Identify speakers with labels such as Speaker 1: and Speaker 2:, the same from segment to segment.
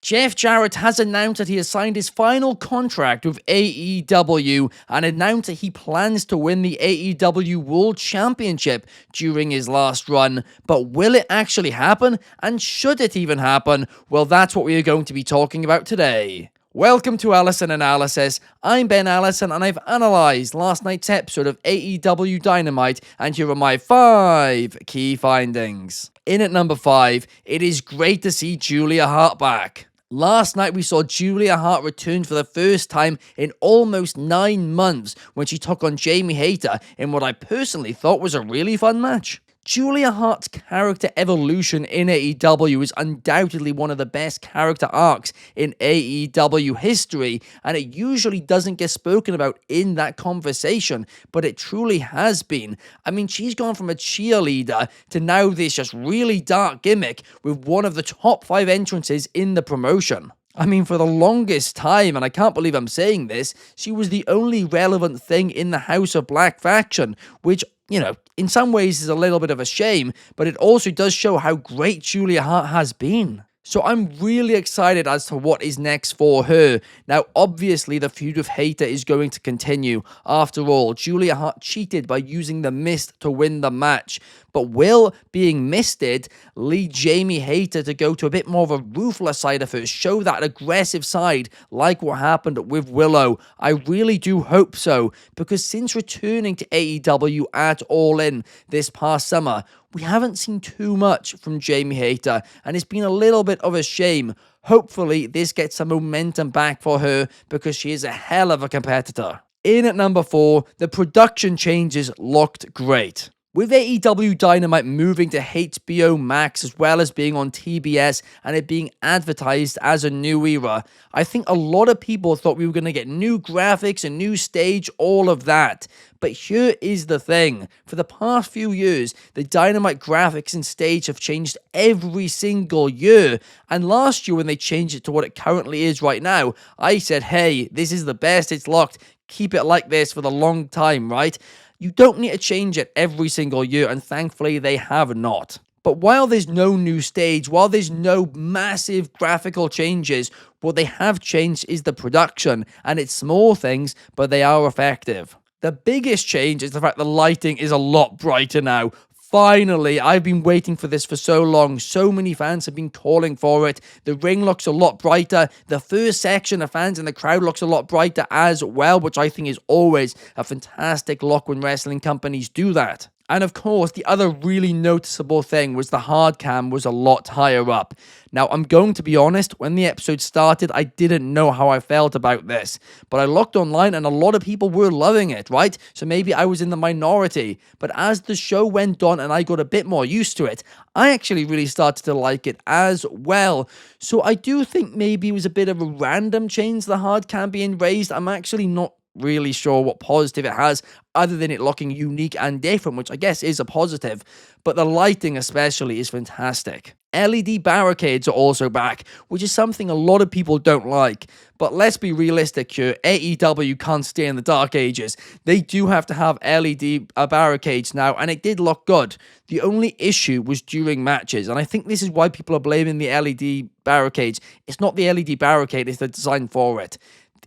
Speaker 1: Jeff Jarrett has announced that he has signed his final contract with AEW and announced that he plans to win the AEW World Championship during his last run. But will it actually happen? And should it even happen? Well, that's what we are going to be talking about today. Welcome to Allison Analysis. I'm Ben Allison and I've analysed last night's episode of AEW Dynamite, and here are my 5 key findings. In at number 5, it is great to see Julia Hart back. Last night we saw Julia Hart return for the first time in almost 9 months when she took on Jamie Hayter in what I personally thought was a really fun match. Julia Hart's character evolution in AEW is undoubtedly one of the best character arcs in AEW history, and it usually doesn't get spoken about in that conversation, but it truly has been. I mean, she's gone from a cheerleader to now this just really dark gimmick with one of the top 5 entrances in the promotion. I mean, for the longest time, and I can't believe I'm saying this, she was the only relevant thing in the House of Black faction, which, you know, in some ways is a little bit of a shame, but it also does show how great Julia Hart has been. So I'm really excited as to what is next for her. Now, obviously, the feud with Hayter is going to continue. After all, Julia Hart cheated by using the mist to win the match. But will being misted lead Jamie Hayter to go to a bit more of a ruthless side of her, show that aggressive side like what happened with Willow? I really do hope so, because since returning to AEW at All In this past summer, we haven't seen too much from Jamie Hayter, and it's been a little bit of a shame. Hopefully, this gets some momentum back for her, because she is a hell of a competitor. In at number 4, the production changes looked great. With AEW Dynamite moving to HBO Max as well as being on TBS and it being advertised as a new era, I think a lot of people thought we were going to get new graphics, a new stage, all of that. But here is the thing. For the past few years, the Dynamite graphics and stage have changed every single year. And last year when they changed it to what it currently is right now, I said, hey, this is the best, it's locked, keep it like this for the long time, right? You don't need to change it every single year, and thankfully they have not. But while there's no new stage, while there's no massive graphical changes, what they have changed is the production, and it's small things, but they are effective. The biggest change is the fact the lighting is a lot brighter now. Finally, I've been waiting for this for so long. So many fans have been calling for it. The ring looks a lot brighter. The first section of fans in the crowd looks a lot brighter as well, which I think is always a fantastic look when wrestling companies do that. And of course, the other really noticeable thing was the hard cam was a lot higher up. Now, I'm going to be honest, when the episode started, I didn't know how I felt about this. But I looked online and a lot of people were loving it, right? So maybe I was in the minority. But as the show went on and I got a bit more used to it, I actually really started to like it as well. So I do think maybe it was a bit of a random change, the hard cam being raised. I'm actually not really sure what positive it has other than it looking unique and different, which I guess is a positive, but the lighting especially is fantastic. LED barricades are also back, which is something a lot of people don't like, but let's be realistic here, AEW can't stay in the dark ages. They do have to have LED barricades now, and it did look good. The only issue was during matches, and I think this is why people are blaming the LED barricades. It's not the LED barricade, it's the design for it.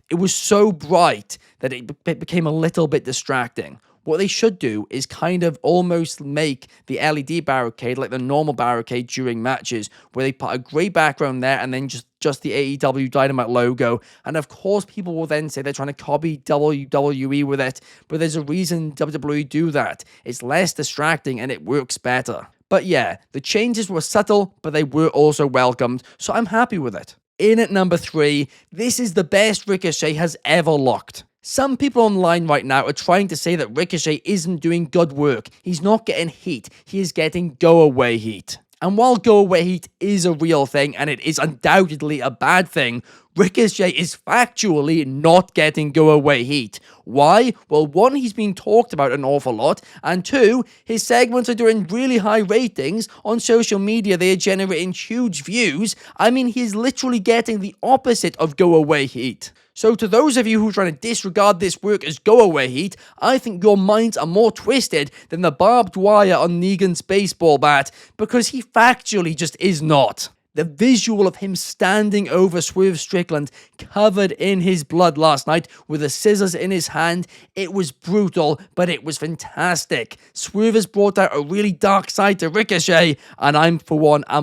Speaker 1: It was so bright that it became a little bit distracting. What they should do is kind of almost make the LED barricade like the normal barricade during matches, where they put a grey background there and then just the AEW Dynamite logo. And of course, people will then say they're trying to copy WWE with it, but there's a reason WWE do that. It's less distracting and it works better. But yeah, the changes were subtle, but they were also welcomed, so I'm happy with it. In at number 3, this is the best Ricochet has ever looked. Some people online right now are trying to say that Ricochet isn't doing good work. He's not getting heat. He is getting go-away heat. And while go-away heat is a real thing, and it is undoubtedly a bad thing, Ricochet is factually not getting go-away heat. Why? Well, 1, he's being talked about an awful lot, and 2, his segments are doing really high ratings on social media. They are generating huge views. I mean, he's literally getting the opposite of go-away heat. So to those of you who are trying to disregard this work as go-away heat, I think your minds are more twisted than the barbed wire on Negan's baseball bat, because he factually just is not. The visual of him standing over Swerve Strickland, covered in his blood last night, with the scissors in his hand, it was brutal, but it was fantastic. Swerve has brought out a really dark side to Ricochet, and I'm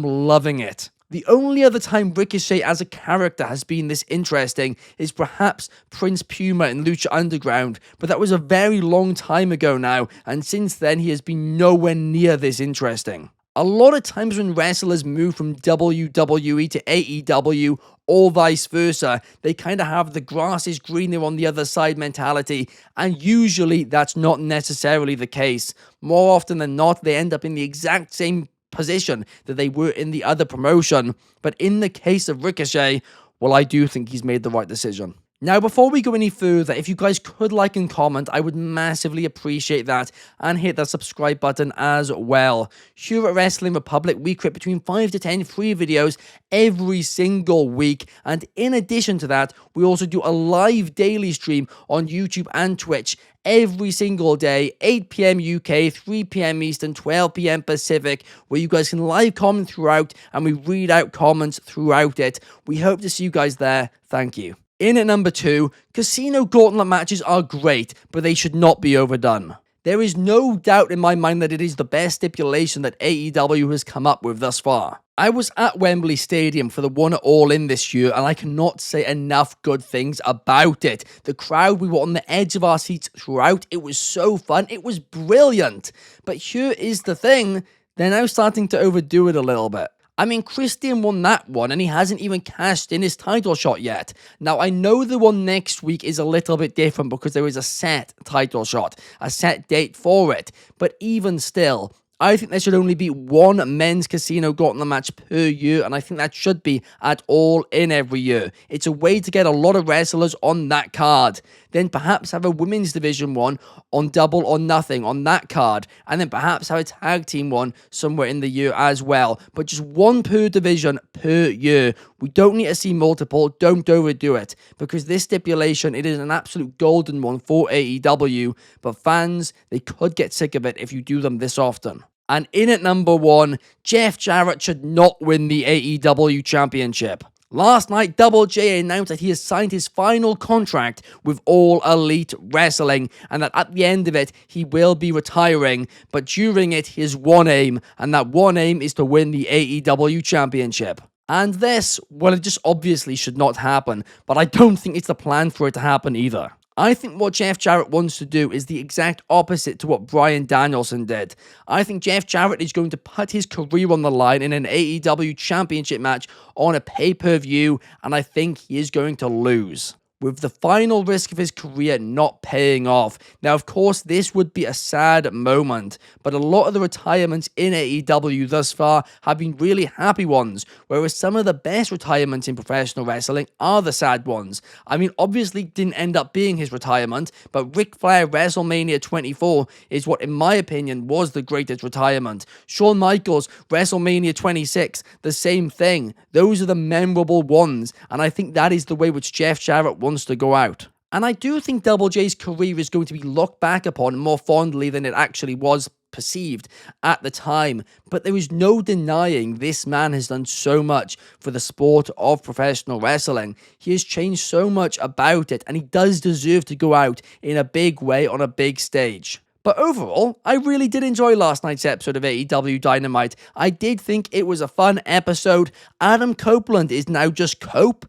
Speaker 1: loving it. The only other time Ricochet as a character has been this interesting is perhaps Prince Puma in Lucha Underground, but that was a very long time ago now, and since then he has been nowhere near this interesting. A lot of times when wrestlers move from WWE to AEW or vice versa, they kind of have the grass is greener on the other side mentality, and usually that's not necessarily the case. More often than not, they end up in the exact same position that they were in the other promotion. But in the case of Ricochet, well, I do think he's made the right decision. Now, before we go any further, if you guys could like and comment, I would massively appreciate that, and hit that subscribe button as well. Here at Wrestling Republic, we create between 5 to 10 free videos every single week, and in addition to that, we also do a live daily stream on YouTube and Twitch every single day, 8 p.m. UK, 3 p.m. Eastern, 12 p.m. Pacific, where you guys can live comment throughout, and we read out comments throughout it. We hope to see you guys there. Thank you. In at number 2, Casino Gauntlet matches are great, but they should not be overdone. There is no doubt in my mind that it is the best stipulation that AEW has come up with thus far. I was at Wembley Stadium for the one at All In this year, and I cannot say enough good things about it. The crowd, we were on the edge of our seats throughout. It was so fun. It was brilliant. But here is the thing, they're now starting to overdo it a little bit. I mean, Christian won that one, and he hasn't even cashed in his title shot yet. Now, I know the one next week is a little bit different because there is a set title shot, a set date for it. But even still, I think there should only be one men's Casino Gauntlet match per year, and I think that should be at All In every year. It's a way to get a lot of wrestlers on that card. Then perhaps have a women's division one on Double or Nothing on that card, and then perhaps have a tag team one somewhere in the year as well. But just one per division per year. We don't need to see multiple. Don't overdo it, because this stipulation, it is an absolute golden one for AEW, but fans, they could get sick of it if you do them this often. And in at number 1, Jeff Jarrett should not win the AEW Championship. Last night, Double J announced that he has signed his final contract with All Elite Wrestling, and that at the end of it, he will be retiring, but during it, he has one aim, and that one aim is to win the AEW Championship. And this, well, it just obviously should not happen, but I don't think it's the plan for it to happen either. I think what Jeff Jarrett wants to do is the exact opposite to what Bryan Danielson did. I think Jeff Jarrett is going to put his career on the line in an AEW Championship match on a pay-per-view, and I think he is going to lose, with the final risk of his career not paying off. Now, of course, this would be a sad moment, but a lot of the retirements in AEW thus far have been really happy ones, whereas some of the best retirements in professional wrestling are the sad ones. I mean, obviously didn't end up being his retirement, but Ric Flair WrestleMania 24 is what, in my opinion, was the greatest retirement. Shawn Michaels WrestleMania 26, the same thing. Those are the memorable ones, and I think that is the way which Jeff Jarrett wants to go out. And I do think Double J's career is going to be looked back upon more fondly than it actually was perceived at the time, but there is no denying this man has done so much for the sport of professional wrestling. He has changed so much about it, and he does deserve to go out in a big way on a big stage. But overall, I really did enjoy last night's episode of AEW Dynamite. I did think it was a fun episode. Adam Copeland is now just Cope.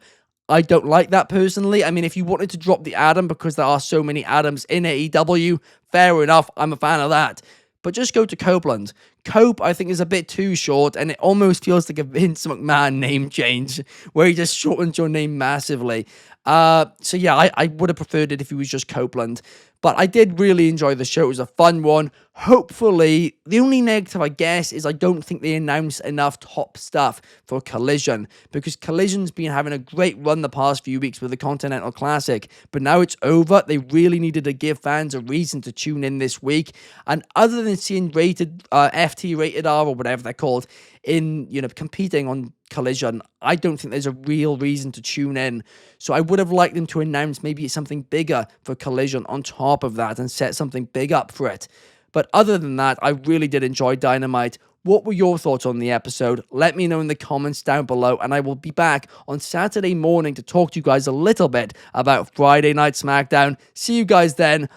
Speaker 1: I don't like that personally. I mean, if you wanted to drop the Adam because there are so many Adams in AEW, fair enough, I'm a fan of that. But just go to Copeland. Cope, I think, is a bit too short, and it almost feels like a Vince McMahon name change, where he just shortens your name massively. So yeah, I would have preferred it if he was just Copeland. But I did really enjoy the show. It was a fun one. Hopefully, the only negative, I guess, is I don't think they announced enough top stuff for Collision, because Collision's been having a great run the past few weeks with the Continental Classic, but now it's over. They really needed to give fans a reason to tune in this week, and other than seeing FT Rated R or whatever they're called in, competing on Collision, I don't think there's a real reason to tune in. So I would have liked them to announce maybe something bigger for Collision on top of that and set something big up for it. But other than that, I really did enjoy Dynamite. What were your thoughts on the episode? Let me know in the comments down below, and I will be back on Saturday morning to talk to you guys a little bit about Friday Night SmackDown. See you guys then.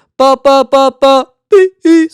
Speaker 1: Peace.